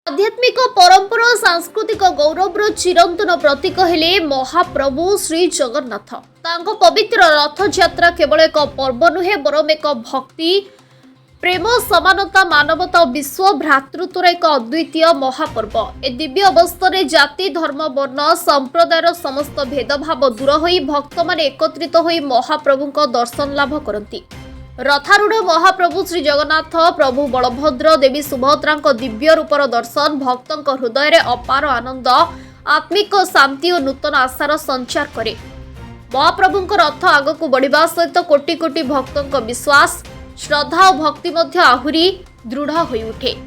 आध्यात्मिक परंपरा सांस्कृतिक गौरवर चिरंतन प्रतीक हेले महाप्रभु श्री जगन्नाथ। तांको पवित्र रथ यात्रा केवल एक पर्व नुहे बरम एक भक्ति प्रेम समानता मानवता और विश्व भ्रातृत्वर एक अद्वितीय महापर्व। ए दिव्य अवस्था जाति धर्म वर्ण संप्रदायर समस्त भेदभाव दूर होई भक्त माने एकत्रित होई महाप्रभु दर्शन लाभ करती। रथारूढ़ महाप्रभु श्री जगन्नाथ प्रभु बलभद्र देवी सुभद्रा दिव्य रूपर दर्शन भक्तों हृदय में अपार आनंद आत्मिक शांति और नूतन आशार संचार करे। महाप्रभु रथ आगक बढ़िबा सहित कोटि कोटि भक्तों विश्वास श्रद्धा और भक्ति मध्य आहुरी दृढ़ होई उठे।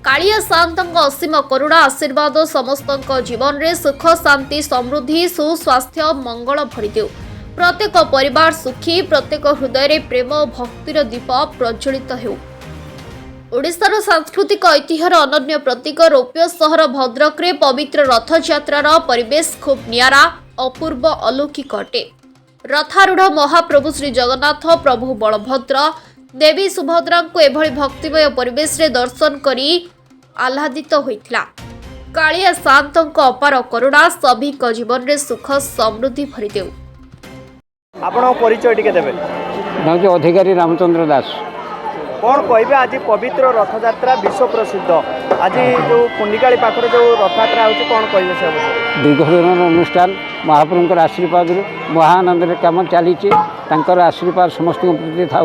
कालिया शांतों असीम करुणा आशीर्वाद समस्त जीवन में सुख शांति समृद्धि सुस्वास्थ्य मंगल भरी देउ। प्रत्येक परिवार सुखी प्रत्येक हृदय रे प्रेम और भक्तिर दीप प्रज्वलित हेउ। ओडिशार सांस्कृतिक ऐतिह्यर अनन्य प्रतीक रौप्य सहर भद्रक रे पवित्र रथ यात्रार परिवेश खूब नियारा अपूर्व अलौकिक अटे। रथारूढ़ महाप्रभु श्री जगन्नाथ प्रभु बलभद्र देवी सुभद्रा को एभली भक्तिमय परिवेश रे दर्शन करी आह्लादित होइथिला। कालिया शांतों अपार करुणा सभी जीवन रे सुख समृद्धि भरी देउ। आपण परिचय टिके देबे। नाम अधिकारी रामचंद्र दास। कौन कहबे आज पवित्र रथ यात्रा विश्व प्रसिद्ध आज जो कुंडिकाली पाखरे जो रथ यात्रा होची कौन कहबे से दीर्घ दिन अनुष्ठान महाप्रभुଙ୍କର आशीर्वाद महानंद काम चली आशीर्वाद समस्त प्रति था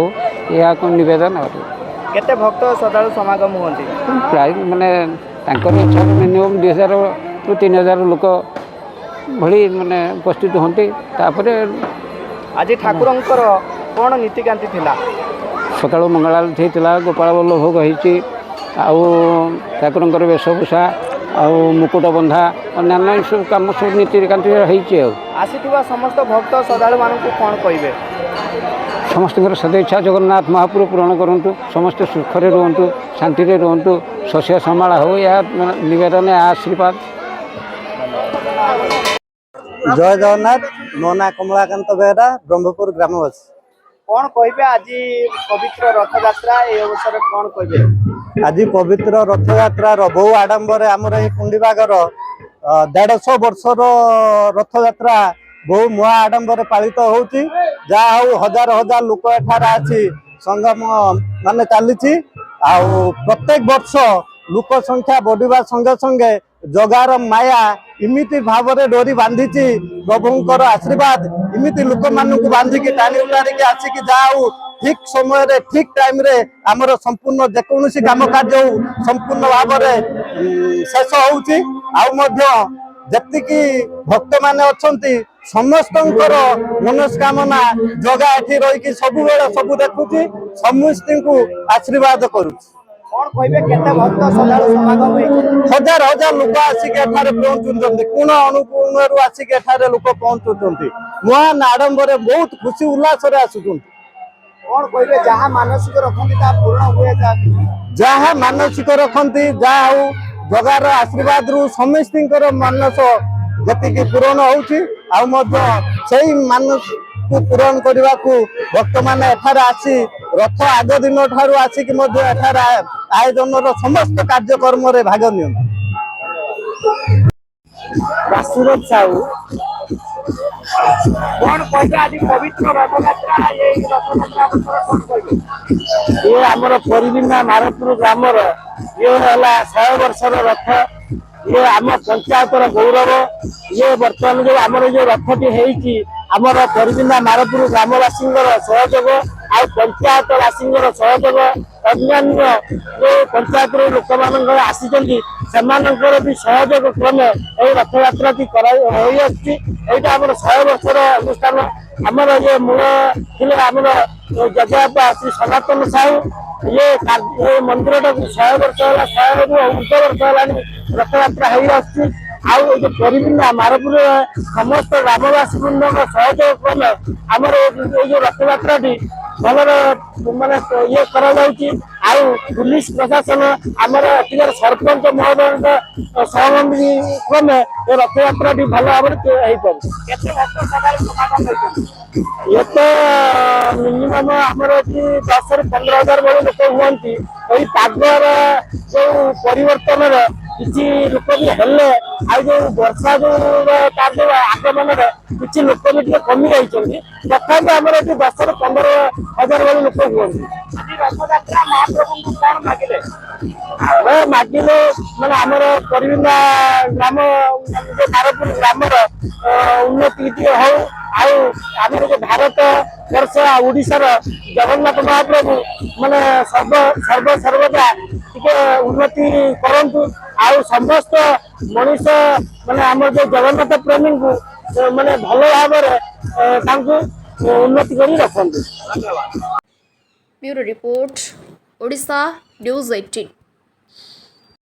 यह नवेदन। केते भक्त श्रद्धालु समागम होती प्राय माने इच्छा मिनिमम 2000 रु 3000 लोक भली माने उपस्थित होती। आज ठाकुरंकर कौन नीतिकांति थिला सकाल मंगल आरती होता गोपाल बल्ल भोग होती ठाकुरंकर वेशभूषा मुकुट बंधा अन्य सब कम सब नीतिकांति आसीथिबा समस्त भक्त श्रद्धालु मानकु कौन कहबे समस्त सदैच्छा जगन्नाथ महाप्रभु पूरण करूँ समस्त सुखरे रुहतु शांति रुहतु शस्य समाला हो या निवेदन आशीर्वाद। जय जगन्नाथ। मो ना कमलाकांत बेहरा ब्रह्मपुर ग्रामवासी। कौन कहबे आज पवित्र रथ यात्रा ए अवसर कौन कहबे आज पवित्र रथ यात्रा बहु आडंबर आमर ये कुंडीबागर 150 वर्षर रथ यात्रा बहु मुआ आडंबर पालित होउची। जहा हूँ हजार हजार लोक एठार आसी संगम माने चली प्रत्येक वर्ष लोक संख्या बढ़िबा संगे संगे जगार माया इमिति भाव में डोरी बांधी प्रभुंकर आशीर्वाद इमिति लोक मानू बांधिकी टाणी उतारिकी आसिकी जाऊ ठीक समय रे ठीक टाइम रे आमर संपूर्ण जेकोसी काम कार्य संपूर्ण भाव में शेष होउची। जेतिकी भक्त माने अछंती समस्तंकर मनस्कामना जगा एठी रही सब बेले सब देखुची समस्त को आशीर्वाद करूची। कौन कहबे केते भक्त श्रद्धालु समागम होई हजार हजार लोक आसिक एठारे पहुंचुंती कोण अनुकोणरू आसिक एठारे लोक पहुंचुंती महान आडंबर बहुत खुशी उल्लास रे आसुचंती। कौन कहबे जहा मानसिक रखंती ता पूर्ण हुए जहा मानसिक रखंती जहा हो जगार आशीर्वाद रु समस्तिंकर मानस जतिकी पूरण होउची आ मध्य सेही मानस को पूरण करने को भक्त मैंने एठार आसी रथ आग दिन ठार आसिक एठार आयोजन समस्त कार्यक्रम रे भाग नि बासुरथ साहू कौन कहबे आज पवित्र रथ यात्रा ये रथ यात्रा कौन कहबे ये आमर परिबिना मारपुर ग्रामर ये हला 100 वर्षर रथ ये आम पंचायतर गौरव ये बर्तमान जो आमर जो रथटी है आमर परिबिना मारपुर ग्रामवासी सहयोग आ पंचायतवासी सहयोग अन्य जो पंचायत लोक मान आसी भी सहयोग क्रमे यही रथ यात्रा यहाँ आम 100 वर्षर अनुष्ठान आमर ये मूल थे आमर जगह श्री सनातन साहू ये मंदिर टाक 100 वर्ष है 100 रु ऊर्ध वर्ष है रथ यात्रा हो परिबिना मारपुर समस्त ग्रामवासी वृंद सहयोग क्रमे आमर जो रथ यात्रा भल माने ये करा पुलिस प्रशासन आमर एटिकार सरपंच महोदय सहमति क्रमे ये रथ यात्रा भल भाव ये तो मिनिमम आमर 10 ରୁ 15,000 बड़े लोक हुई पागर जो परिवर्तन କିଛି ଲୋକ ବି ହେଲେ ଆଉ ଯୋଉ ବର୍ଷା ଯୋଉ ତାର ଯୋଉ ଆଗମନରେ କିଛି ଲୋକ ବି ଟିକେ କମି ଯାଇଛନ୍ତି। ତଥାପି ଆମର ଏଠି 10 ରୁ 15,000 ଭଳି ଲୋକ ହୁଅନ୍ତି। ଆଜି ରଥଯାତ୍ରା ମହାପ୍ରଭୁଙ୍କୁ କଣ ମାଗିଲେ? ଆମେ ମାଗିଲେ ମାନେ ଆମର ପରିବିନ୍ଦା ଗ୍ରାମ ଯୋଉ ବାରପୁର ଗ୍ରାମର ଉନ୍ନତି ଟିକେ ହଉ, ଆଉ ଆମର ଯୋଉ ଭାରତ ବର୍ଷ ଓଡିଶାର ଜଗନ୍ନାଥ ମହାପ୍ରଭୁ ମାନେ ସର୍ବଦା ଟିକେ ଉନ୍ନତି କରନ୍ତୁ, ଆଉ ସମସ୍ତ ମଣିଷ ମାନେ ଆମର ଯୋଉ ଜଗନ୍ନାଥ ପ୍ରେମୀଙ୍କୁ ମାନେ ଭଲ ଭାବରେ ତାଙ୍କୁ ଉନ୍ନତି କରି ରଖନ୍ତୁ। Bureau report, Odisha news 18।